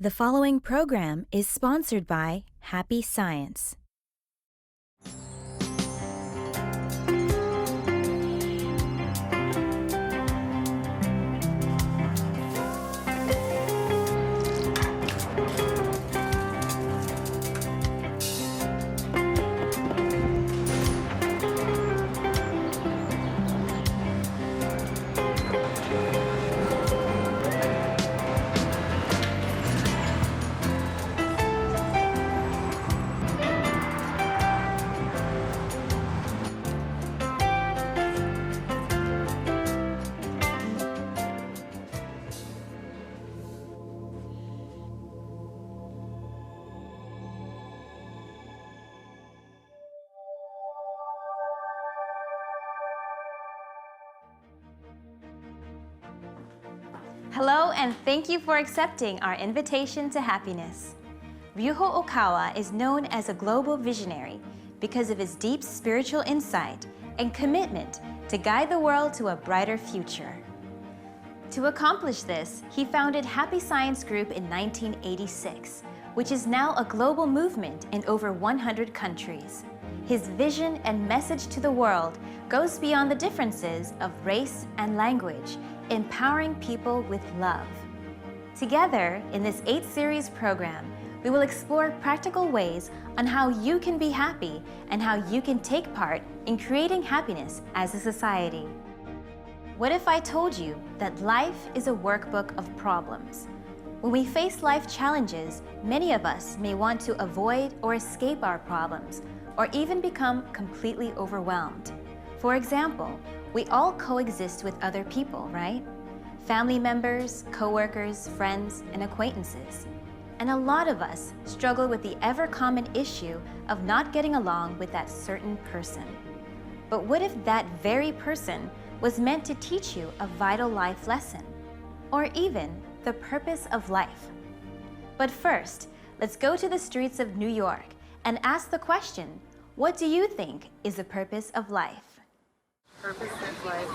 The following program is sponsored by Happy Science. Hello, and thank you for accepting our invitation to happiness. Ryuho Okawa is known as a global visionary because of his deep spiritual insight and commitment to guide the world to a brighter future. To accomplish this, he founded Happy Science Group in 1986, which is now a global movement in over 100 countries. His vision and message to the world goes beyond the differences of race and language, empowering people with love. Together, in this 8-series program, we will explore practical ways on how you can be happy and how you can take part in creating happiness as a society. What if I told you that life is a workbook of problems? When we face life challenges, many of us may want to avoid or escape our problems, or even become completely overwhelmed. For example, we all coexist with other people, right? Family members, coworkers, friends, and acquaintances. And a lot of us struggle with the ever-common issue of not getting along with that certain person. But what if that very person was meant to teach you a vital life lesson? Or even the purpose of life? But first, let's go to the streets of New York and ask the question, what do you think is the purpose of life? Purpose of life.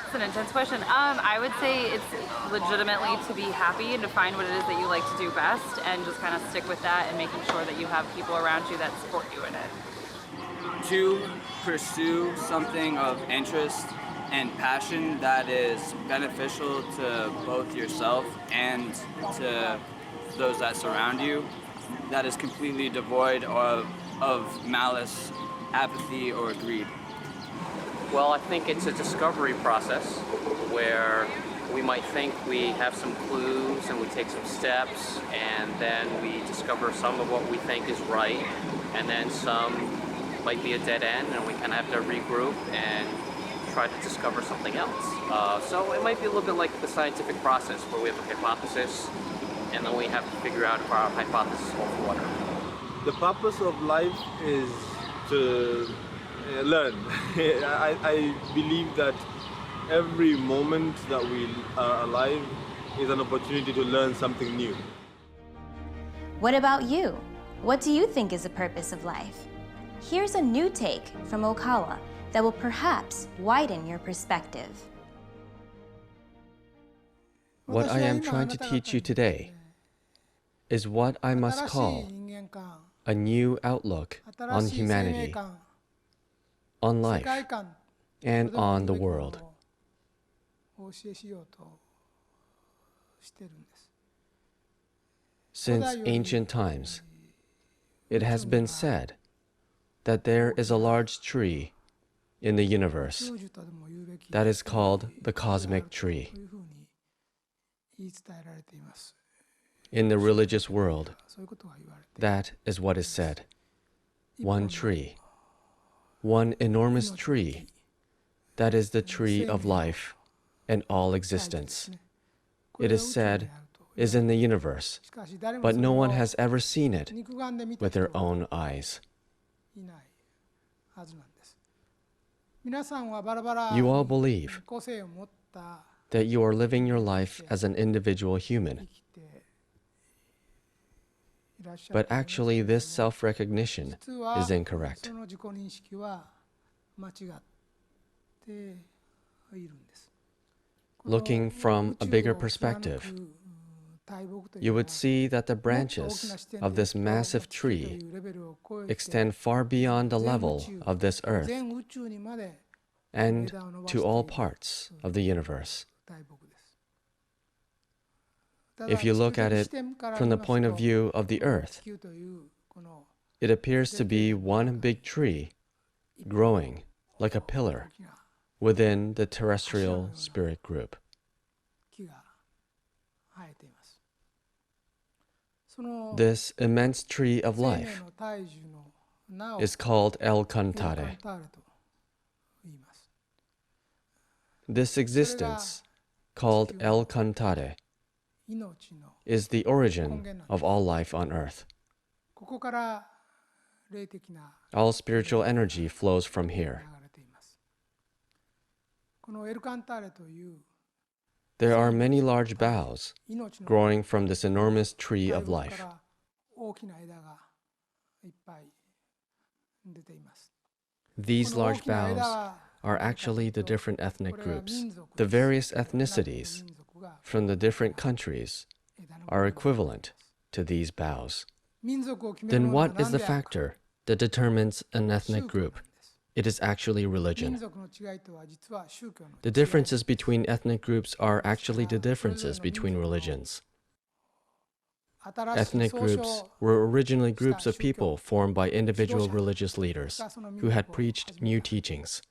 It's an intense question. I would say it's legitimately to be happy and to find what it is that you like to do best and just kind of stick with that and making sure that you have people around you that support you in it. To pursue something of interest and passion that is beneficial to both yourself and to those that surround you, that is completely devoid of malice, apathy, or greed. Well, I think it's a discovery process where we might think we have some clues and we take some steps and then we discover some of what we think is right, and then some might be a dead end and we kind of have to regroup and try to discover something else. So it might be a little bit like the scientific process where we have a hypothesis and then we have to figure out if our hypothesis holds water. The purpose of life is to learn. I believe that every moment that we are alive is an opportunity to learn something new. What about you? What do you think is the purpose of life? Here's a new take from Okawa that will perhaps widen your perspective. What I am trying to teach you today is what I must call a new outlook on humanity, on life, and on the world. Since ancient times, it has been said that there is a large tree in the universe that is called the cosmic tree. In the religious world, that is what is said. One tree, one enormous tree, that is the tree of life and all existence. It is said is in the universe, but no one has ever seen it with their own eyes. You all believe that you are living your life as an individual human. But actually, this self-recognition is incorrect. Looking from a bigger perspective, you would see that the branches of this massive tree extend far beyond the level of this earth and to all parts of the universe. If you look at it from the point of view of the earth, it appears to be one big tree growing like a pillar within the terrestrial spirit group. This immense tree of life is called El Cantare. This existence, called El Cantare, is the origin of all life on earth. All spiritual energy flows from here. There are many large boughs growing from this enormous tree of life. These large boughs are actually the different ethnic groups. The various ethnicities from the different countries are equivalent to these boughs. Then what is the factor that determines an ethnic group? It is actually religion. The differences between ethnic groups are actually the differences between religions. Ethnic groups were originally groups of people formed by individual religious leaders who had preached new teachings.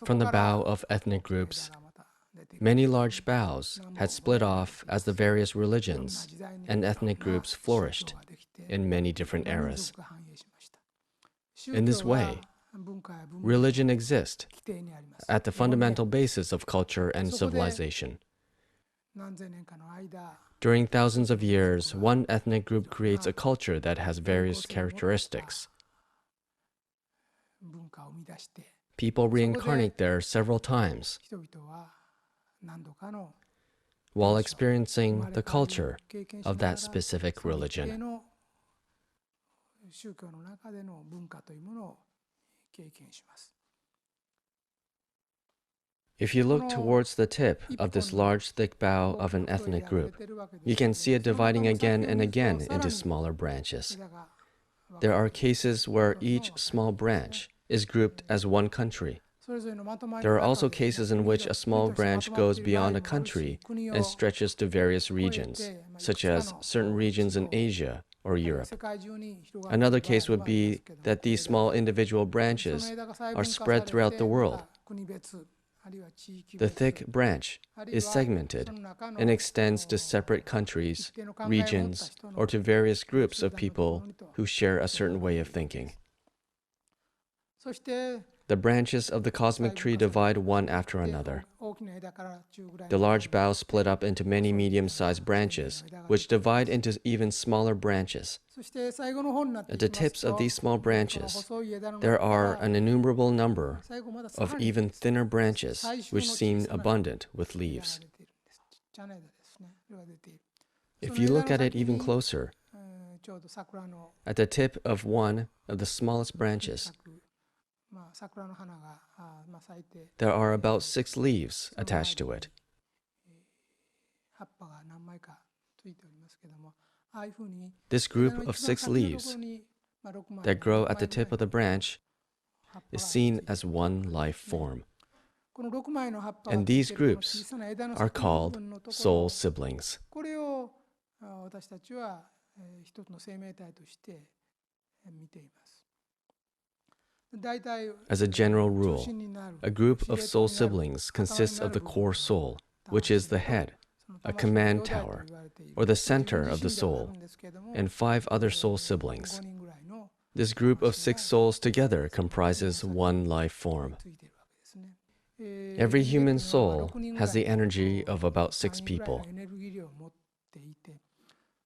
From the bough of ethnic groups, many large boughs had split off as the various religions and ethnic groups flourished in many different eras. In this way, religion exists at the fundamental basis of culture and civilization. During thousands of years, one ethnic group creates a culture that has various characteristics. People reincarnate there several times while experiencing the culture of that specific religion. If you look towards the tip of this large, thick bough of an ethnic group, you can see it dividing again and again into smaller branches. There are cases where each small branch is grouped as one country. There are also cases in which a small branch goes beyond a country and stretches to various regions, such as certain regions in Asia or Europe. Another case would be that these small individual branches are spread throughout the world. The thick branch is segmented and extends to separate countries, regions, or to various groups of people who share a certain way of thinking. The branches of the cosmic tree divide one after another. The large boughs split up into many medium-sized branches, which divide into even smaller branches. At the tips of these small branches, there are an innumerable number of even thinner branches, which seem abundant with leaves. If you look at it even closer, at the tip of one of the smallest branches, there are about 6 leaves attached to it. This group of 6 leaves that grow at the tip of the branch is seen as one life form. And these groups are called soul siblings. As a general rule, a group of soul siblings consists of the core soul, which is the head, a command tower, or the center of the soul, and 5 other soul siblings. This group of 6 souls together comprises one life form. Every human soul has the energy of about 6 people.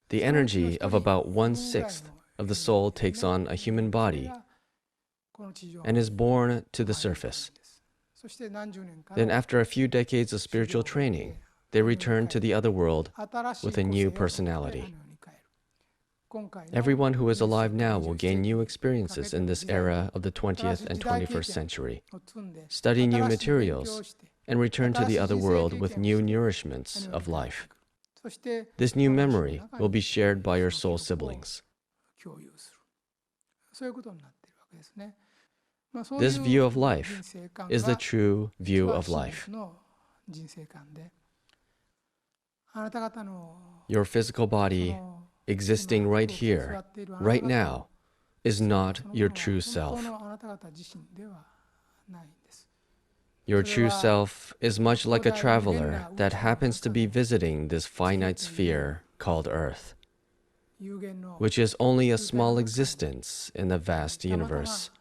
The energy of about 1/6 of the soul takes on a human body and is born to the surface. Then after a few decades of spiritual training, they return to the other world with a new personality. Everyone who is alive now will gain new experiences in this era of the 20th and 21st century, study new materials, and return to the other world with new nourishments of life. This new memory will be shared by your soul siblings. This view of life is the true view of life. Your physical body existing right here, right now, is not your true self. Your true self is much like a traveler that happens to be visiting this finite sphere called Earth, which is only a small existence in the vast universe.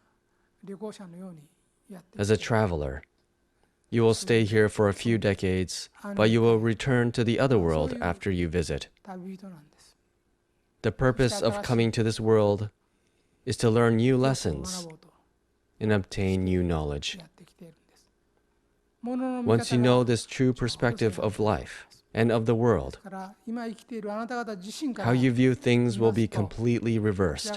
As a traveler, you will stay here for a few decades, but you will return to the other world after you visit. The purpose of coming to this world is to learn new lessons and obtain new knowledge. Once you know this true perspective of life and of the world, how you view things will be completely reversed.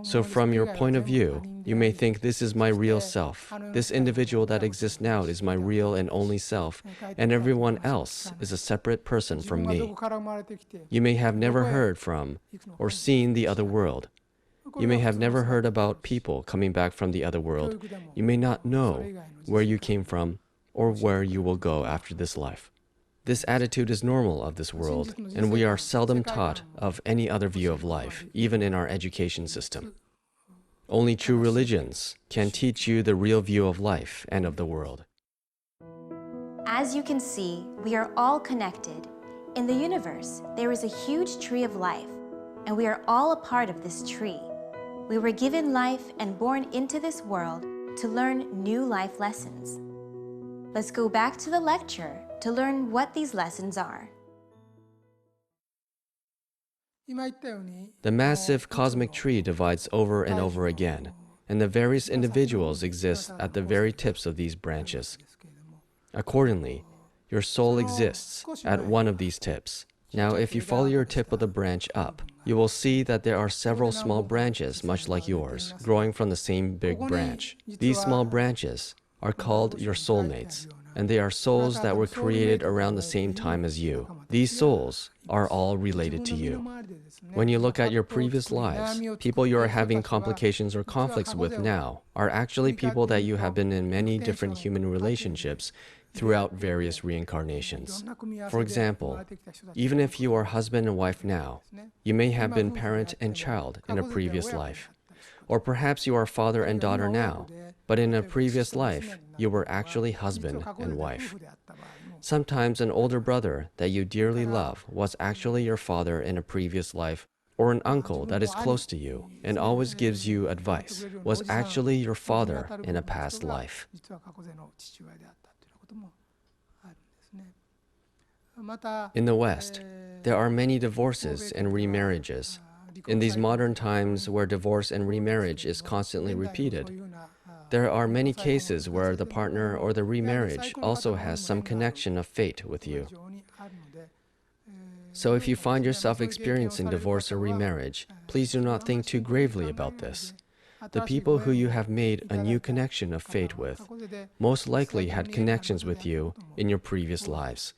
So from your point of view, you may think this is my real self. This individual that exists now is my real and only self, and everyone else is a separate person from me. You may have never heard from or seen the other world. You may have never heard about people coming back from the other world. You may not know where you came from or where you will go after this life. This attitude is normal of this world, and we are seldom taught of any other view of life, even in our education system. Only true religions can teach you the real view of life and of the world. As you can see, we are all connected. In the universe, there is a huge tree of life, and we are all a part of this tree. We were given life and born into this world to learn new life lessons. Let's go back to the lecture to learn what these lessons are. The massive cosmic tree divides over and over again, and the various individuals exist at the very tips of these branches. Accordingly, your soul exists at one of these tips. Now, if you follow your tip of the branch up, you will see that there are several small branches, much like yours, growing from the same big branch. These small branches are called your soulmates, and they are souls that were created around the same time as you. These souls are all related to you. When you look at your previous lives, people you are having complications or conflicts with now are actually people that you have been in many different human relationships throughout various reincarnations. For example, even if you are husband and wife now, you may have been parent and child in a previous life. Or perhaps you are father and daughter now, but in a previous life, you were actually husband and wife. Sometimes an older brother that you dearly love was actually your father in a previous life, or an uncle that is close to you and always gives you advice was actually your father in a past life. In the West, there are many divorces and remarriages. In these modern times where divorce and remarriage is constantly repeated, there are many cases where the partner or the remarriage also has some connection of fate with you. So if you find yourself experiencing divorce or remarriage, please do not think too gravely about this. The people who you have made a new connection of fate with most likely had connections with you in your previous lives.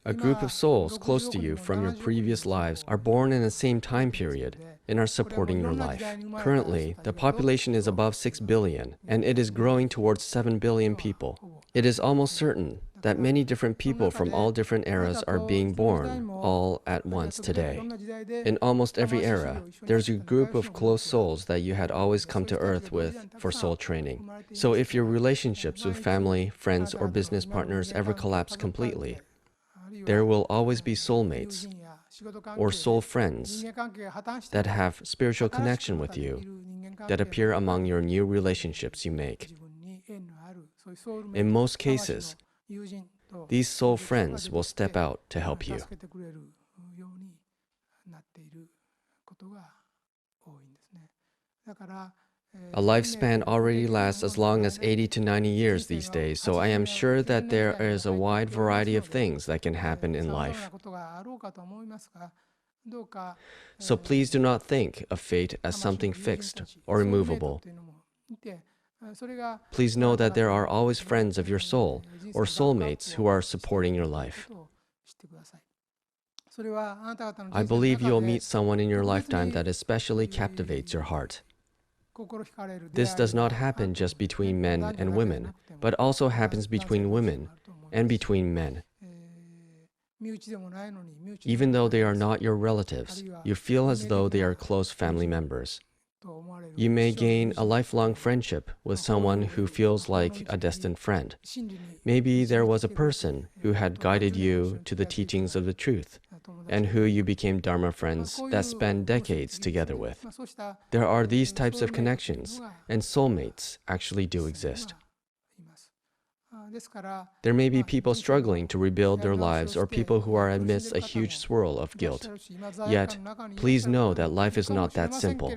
A group of souls close to you from your previous lives are born in the same time period and are supporting your life. Currently, the population is above 6 billion, and it is growing towards 7 billion people. It is almost certain that many different people from all different eras are being born all at once today. In almost every era, there's a group of close souls that you had always come to Earth with for soul training. So if your relationships with family, friends, or business partners ever collapse completely, there will always be soulmates or soul friends that have spiritual connection with you that appear among your new relationships you make. In most cases, these soul friends will step out to help you. A lifespan already lasts as long as 80 to 90 years these days, so I am sure that there is a wide variety of things that can happen in life. So please do not think of fate as something fixed or immovable. Please know that there are always friends of your soul or soulmates who are supporting your life. I believe you'll meet someone in your lifetime that especially captivates your heart. This does not happen just between men and women, but also happens between women and between men. Even though they are not your relatives, you feel as though they are close family members. You may gain a lifelong friendship with someone who feels like a distant friend. Maybe there was a person who had guided you to the teachings of the truth, and who you became Dharma friends that spend decades together with. There are these types of connections, and soulmates actually do exist. There may be people struggling to rebuild their lives or people who are amidst a huge swirl of guilt. Yet, please know that life is not that simple.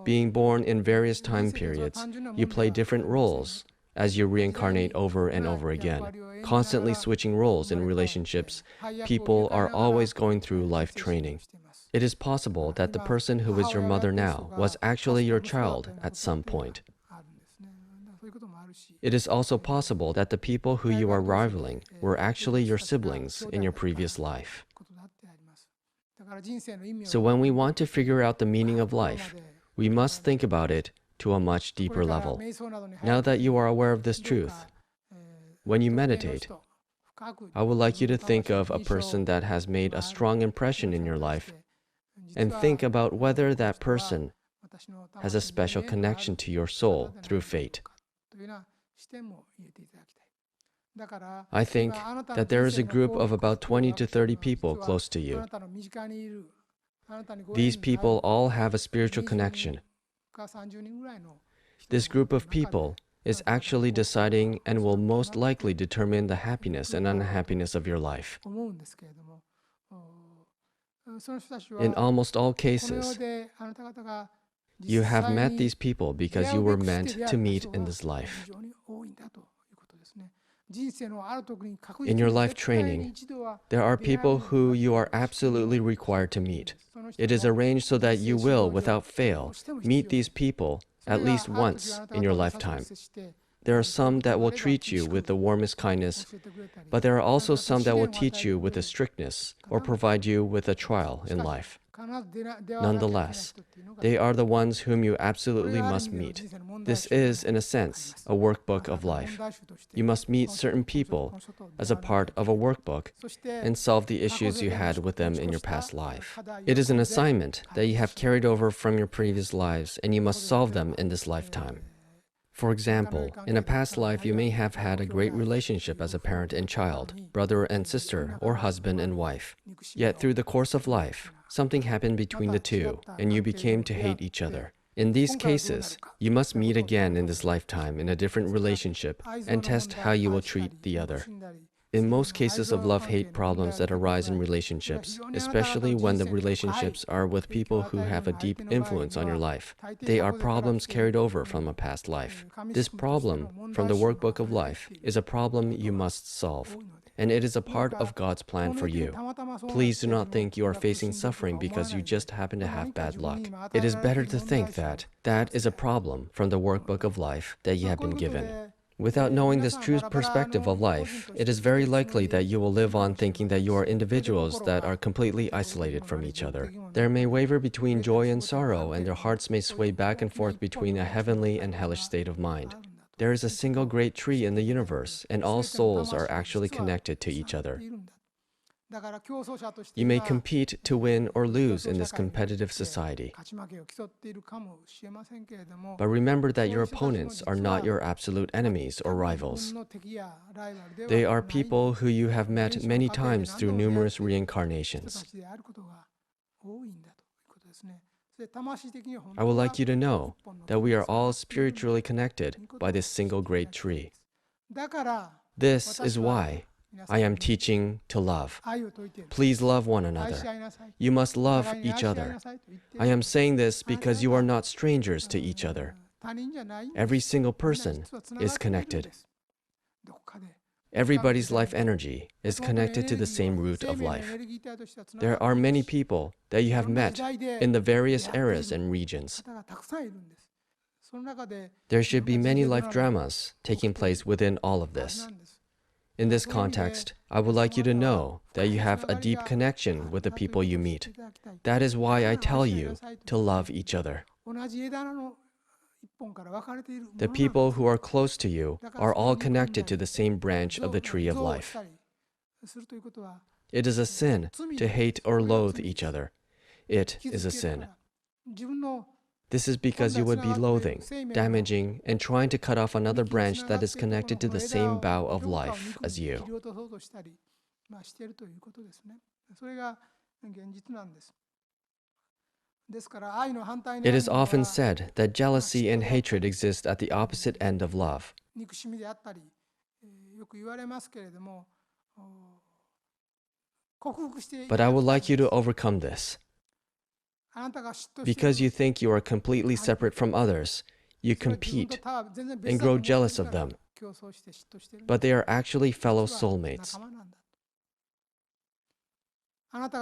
Being born in various time periods, you play different roles as you reincarnate over and over again, constantly switching roles in relationships. People are always going through life training. It is possible that the person who is your mother now was actually your child at some point. It is also possible that the people who you are rivaling were actually your siblings in your previous life. So when we want to figure out the meaning of life, we must think about it to a much deeper level. Now that you are aware of this truth, when you meditate, I would like you to think of a person that has made a strong impression in your life and think about whether that person has a special connection to your soul through fate. I think that there is a group of about 20 to 30 people close to you. These people all have a spiritual connection. This group of people is actually deciding and will most likely determine the happiness and unhappiness of your life. In almost all cases, you have met these people because you were meant to meet in this life. In your life training, there are people who you are absolutely required to meet. It is arranged so that you will, without fail, meet these people at least once in your lifetime. There are some that will treat you with the warmest kindness, but there are also some that will teach you with a strictness or provide you with a trial in life. Nonetheless, they are the ones whom you absolutely must meet. This is, in a sense, a workbook of life. You must meet certain people as a part of a workbook and solve the issues you had with them in your past life. It is an assignment that you have carried over from your previous lives, and you must solve them in this lifetime. For example, in a past life, you may have had a great relationship as a parent and child, brother and sister, or husband and wife. Yet through the course of life, something happened between the two, and you became to hate each other. In these cases, you must meet again in this lifetime in a different relationship and test how you will treat the other. In most cases of love-hate problems that arise in relationships, especially when the relationships are with people who have a deep influence on your life, they are problems carried over from a past life. This problem from the workbook of life is a problem you must solve, and it is a part of God's plan for you. Please do not think you are facing suffering because you just happen to have bad luck. It is better to think that that is a problem from the workbook of life that you have been given. Without knowing this true perspective of life, it is very likely that you will live on thinking that you are individuals that are completely isolated from each other. There may waver between joy and sorrow, and their hearts may sway back and forth between a heavenly and hellish state of mind. There is a single great tree in the universe, and all souls are actually connected to each other. You may compete to win or lose in this competitive society. But remember that your opponents are not your absolute enemies or rivals. They are people who you have met many times through numerous reincarnations. I would like you to know that we are all spiritually connected by this single great tree. This is why I am teaching to love. Please love one another. You must love each other. I am saying this because you are not strangers to each other. Every single person is connected. Everybody's life energy is connected to the same root of life. There are many people that you have met in the various eras and regions. There should be many life dramas taking place within all of this. In this context, I would like you to know that you have a deep connection with the people you meet. That is why I tell you to love each other. The people who are close to you are all connected to the same branch of the tree of life. It is a sin to hate or loathe each other. It is a sin. This is because you would be loathing, damaging, and trying to cut off another branch that is connected to the same bough of life as you. It is often said that jealousy and hatred exist at the opposite end of love. But I would like you to overcome this. Because you think you are completely separate from others, you compete and grow jealous of them. But they are actually fellow soulmates.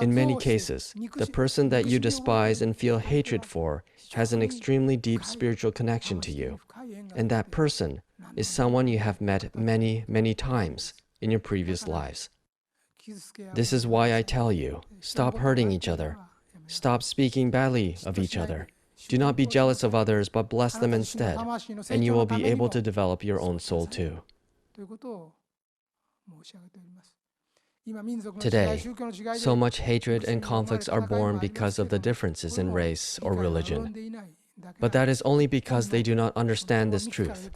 In many cases, the person that you despise and feel hatred for has an extremely deep spiritual connection to you. And that person is someone you have met many, many times in your previous lives. This is why I tell you, stop hurting each other. Stop speaking badly of each other. Do not be jealous of others, but bless them instead, and you will be able to develop your own soul too. Today, so much hatred and conflicts are born because of the differences in race or religion. But that is only because they do not understand this truth.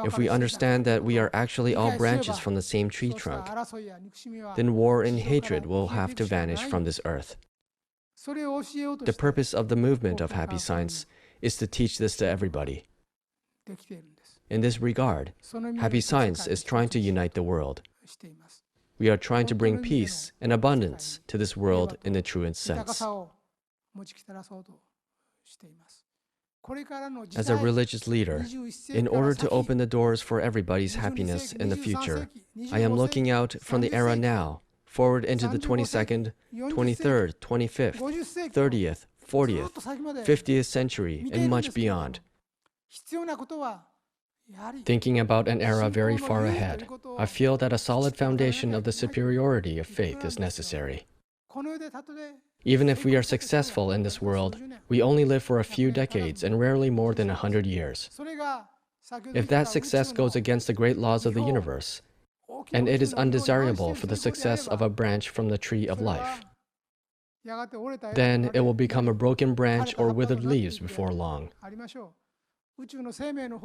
If we understand that we are actually all branches from the same tree trunk, then war and hatred will have to vanish from this earth. The purpose of the movement of Happy Science is to teach this to everybody. In this regard, Happy Science is trying to unite the world. We are trying to bring peace and abundance to this world in the truest sense. As a religious leader, in order to open the doors for everybody's happiness in the future, I am looking out from the era now forward into the 22nd, 23rd, 25th, 30th, 40th, 50th century, and much beyond. Thinking about an era very far ahead, I feel that a solid foundation of the superiority of faith is necessary. Even if we are successful in this world, we only live for a few decades and rarely more than 100 years. If that success goes against the great laws of the universe, and it is undesirable for the success of a branch from the tree of life, then it will become a broken branch or withered leaves before long.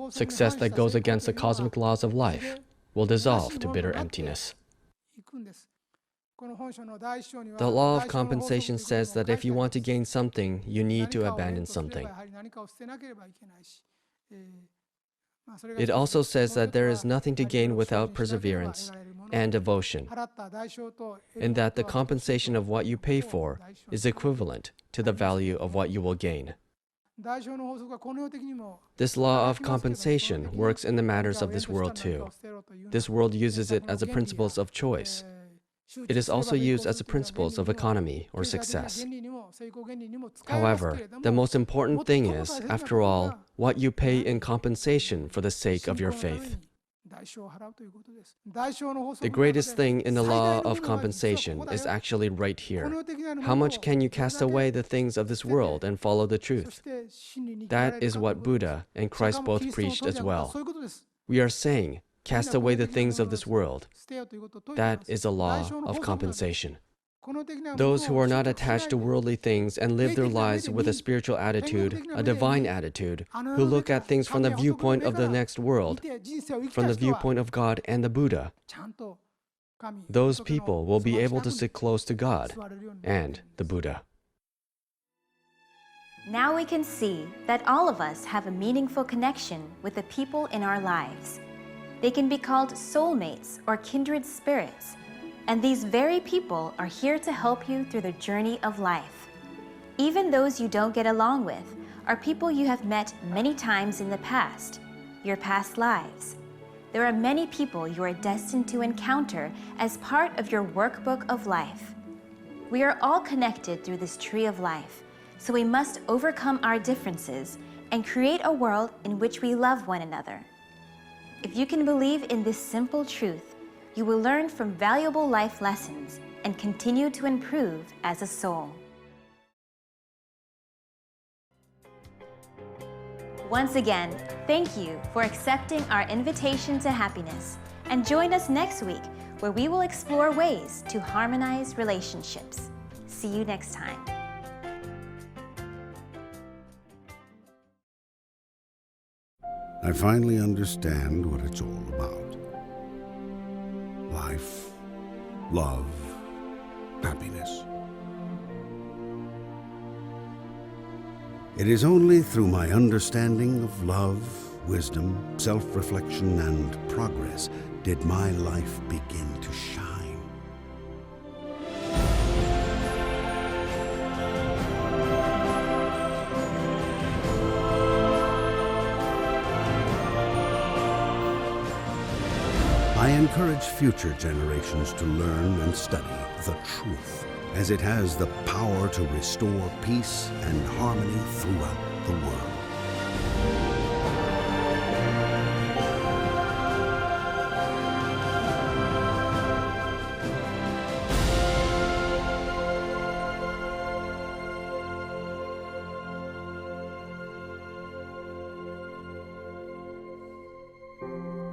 Success that goes against the cosmic laws of life will dissolve to bitter emptiness. The law of compensation says that if you want to gain something, you need to abandon something. It also says that there is nothing to gain without perseverance and devotion, and that the compensation of what you pay for is equivalent to the value of what you will gain. This law of compensation works in the matters of this world too. This world uses it as a principle of choice. It is also used as a principle of economy or success. However, the most important thing is, after all, what you pay in compensation for the sake of your faith. The greatest thing in the law of compensation is actually right here. How much can you cast away the things of this world and follow the truth? That is what Buddha and Christ both preached as well. We are saying, cast away the things of this world. That is a law of compensation. Those who are not attached to worldly things and live their lives with a spiritual attitude, a divine attitude, who look at things from the viewpoint of the next world, from the viewpoint of God and the Buddha, those people will be able to sit close to God and the Buddha. Now we can see that all of us have a meaningful connection with the people in our lives. They can be called soulmates or kindred spirits. And these very people are here to help you through the journey of life. Even those you don't get along with are people you have met many times in the past, your past lives. There are many people you are destined to encounter as part of your workbook of life. We are all connected through this tree of life, so we must overcome our differences and create a world in which we love one another. If you can believe in this simple truth, you will learn from valuable life lessons and continue to improve as a soul. Once again, thank you for accepting our invitation to happiness, and join us next week where we will explore ways to harmonize relationships. See you next time. I finally understand what it's all about. Life, love, happiness. It is only through my understanding of love, wisdom, self-reflection, and progress did my life begin to shine. I encourage future generations to learn and study the truth, as it has the power to restore peace and harmony throughout the world.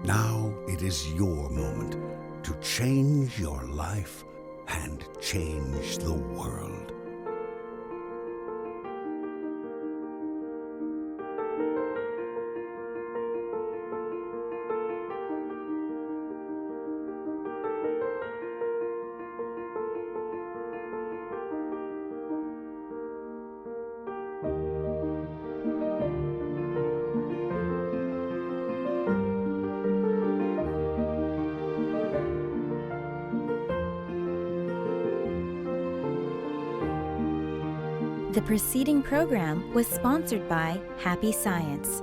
Now it is your moment to change your life and change the world. The preceding program was sponsored by Happy Science.